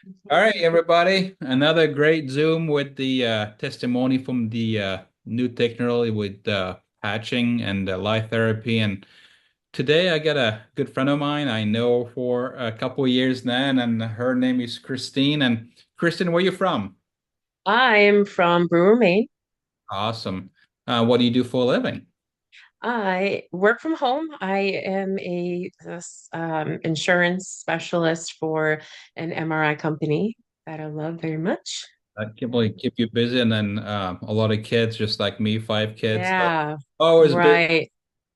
All right, everybody. Another great Zoom with the testimony from the new technology with patching and light therapy. And today I got a good friend of mine I know for a couple of years now, and her name is Christine. And Christine, where you from? I'm from Brewer, Maine. Awesome. What do you do for a living? I work from home. I am insurance specialist for an MRI company that I love very much. I can really keep you busy, and then a lot of kids, just like me, five kids. So Yeah, always busy. right.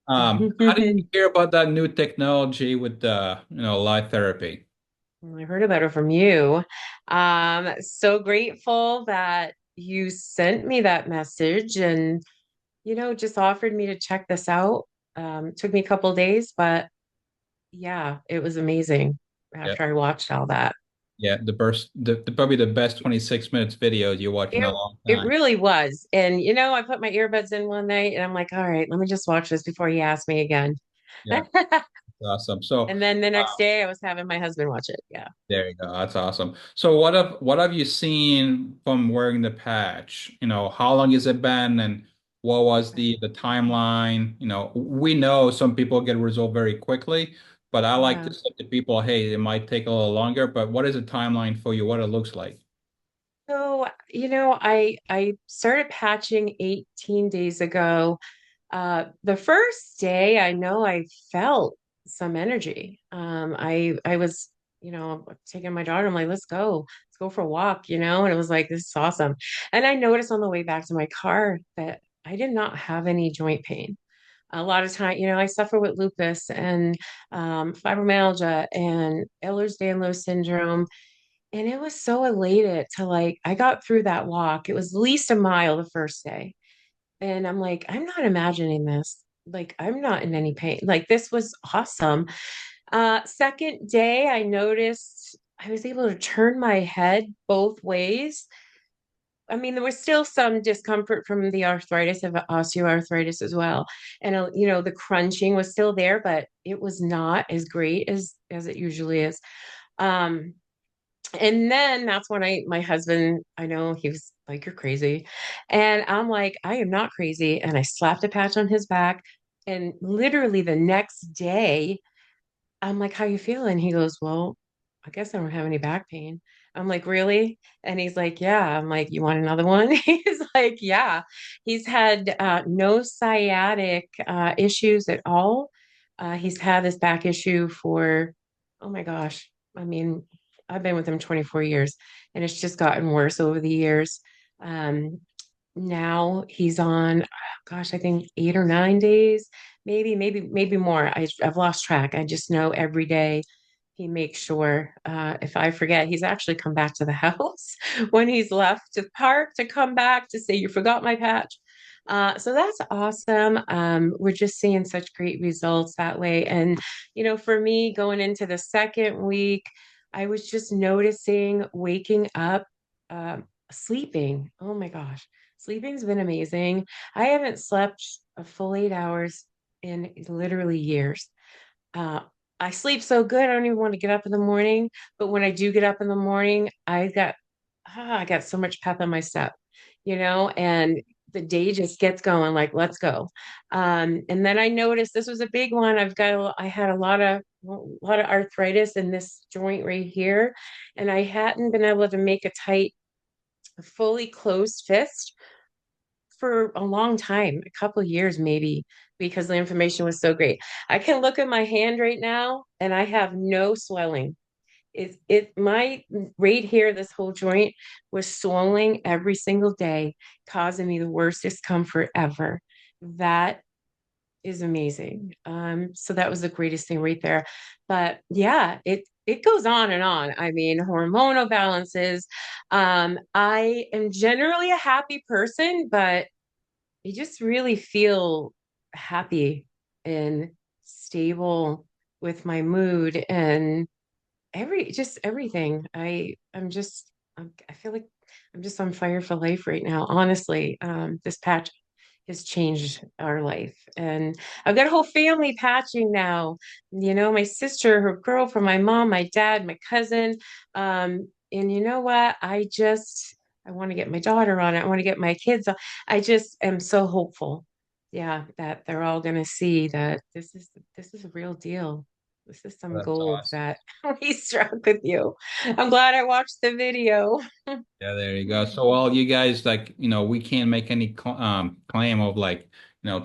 How did you hear about that new technology with light therapy? I heard about it from you. So grateful that you sent me that message and, just offered me to check this out. Took me a couple days, but yeah, it was amazing Yeah, after I watched all that. yeah, probably the best 26 minutes video you watch in a It long it time. really was. And I put my earbuds in one night and I'm like, all right, let me just watch this before he asks me again. Yeah, awesome. So, And then the next uh, day I was having my husband watch it. Yeah. there you go. That's awesome. So, what have you seen from wearing the patch? How long has it been, and what was the timeline? We know some people get resolved very quickly, but I like to Yeah. say to people, hey, it might take a little longer, but what is the timeline for you? What it looks like? So, I started patching 18 days ago. The first day I know I felt some energy. I was, taking my daughter, I'm like, let's go for a walk, and it was like, this is awesome. And I noticed on the way back to my car that I did not have any joint pain. A lot of time, I suffer with lupus and fibromyalgia and Ehlers-Danlos syndrome. And it was so elated to like, I got through that walk. It was at least a mile the first day. And I'm like, I'm not imagining this. Like, I'm not in any pain. Like, this was awesome. Second day, I noticed I was able to turn my head both ways. I mean, there was still some discomfort from the arthritis of osteoarthritis as well. And the crunching was still there, but it was not as great as it usually is. Um, and then that's when my husband, I know he was like, you're crazy. And I'm like, I am not crazy. And I slapped a patch on his back. And literally the next day, I'm like, how you feeling? He goes, well, I guess I don't have any back pain. I'm like, really? And he's like, yeah. I'm like, you want another one? He's like, yeah. He's had no sciatic issues at all. He's had this back issue for, oh my gosh. I mean, I've been with him 24 years and it's just gotten worse over the years. Um, Now he's on, gosh, I think 8 or 9 days, maybe more. I've lost track. I just know every day he makes sure, if I forget, he's actually come back to the house when he's left to park to come back to say, you forgot my patch. So that's awesome. We're just seeing such great results that way. And, for me going into the second week, I was just noticing waking up, sleeping. Oh my gosh. Sleeping's been amazing. I haven't slept a full 8 hours in literally years. Uh, I sleep so good, I don't even want to get up in the morning. But when I do get up in the morning, I got so much pep in my step, and the day just gets going like, let's go. And then I noticed this was a big one. I had a lot of arthritis in this joint right here, and I hadn't been able to make a tight, fully closed fist for a long time, a couple of years maybe, because the information was so great. I can look at my hand right now and I have no swelling. My right here, this whole joint was swelling every single day, causing me the worst discomfort ever. That is amazing. So that was the greatest thing right there. But yeah, it goes on and on. I mean, hormonal balances. I am generally a happy person, but I just really feel happy and stable with my mood and everything. I feel like I'm just on fire for life right now. Honestly, this patch has changed our life, and I've got a whole family patching now. My sister, her girlfriend, my mom, my dad, my cousin. and you know what? I want to get my daughter on it. I want to get my kids on. I just am so hopeful. Yeah, that they're all going to see that this is a real deal. This is some That's gold awesome. that we struck with you. I'm glad I watched the video. Yeah, there you go. So all you guys like, we can't make any claim of like,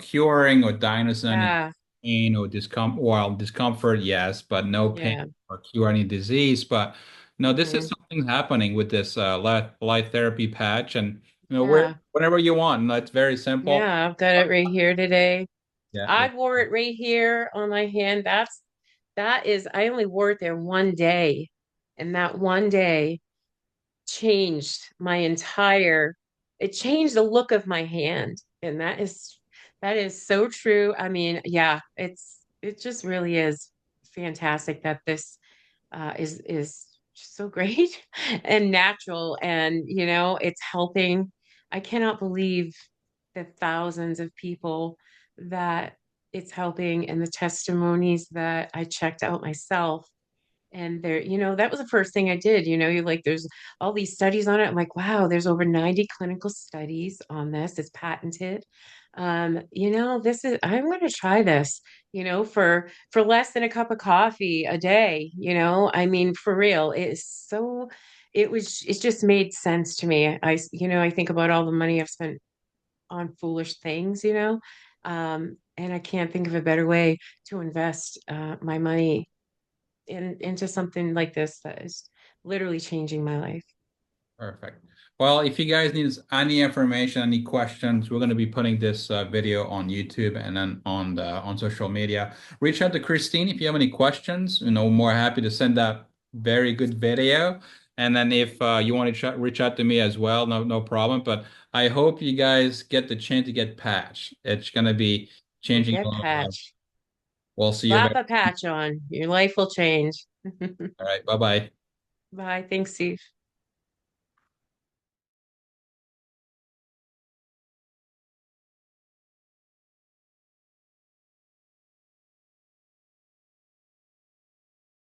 curing or diagnosing any Yeah, pain or discomfort, yes, but no pain yeah. or cure any disease. But no, this is Mhm. something happening with this light therapy patch, and Yeah. whenever you want. It's very simple. Yeah, I've got it right here today. Yeah, I yeah. wore it right here on my hand. That is, I only wore it there one day. And that one day changed my entire, it changed the look of my hand. And that is so true. I mean, yeah, it just really is fantastic that this is so great and natural. And, it's helping. I cannot believe the thousands of people that it's helping and the testimonies that I checked out myself. And there, that was the first thing I did. You like, there's all these studies on it. I'm like, wow, there's over 90 clinical studies on this. It's patented. I'm going to try this, for less than a cup of coffee a day. I mean, for real, it just made sense to me. I think about all the money I've spent on foolish things, and I can't think of a better way to invest my money into something like this that is literally changing my life. Perfect. Well, if you guys need any information, any questions, we're going to be putting this video on YouTube and then on social media. Reach out to Christine if you have any questions. More happy to send that very good video. And then if you want to reach out to me as well, no problem. But I hope you guys get the chance to get patched. It's going to be And changing a get lot of lives. patch. We'll see you Slap very. a patch on. Your life will change. All right. Bye bye. Bye. Thanks, Steve.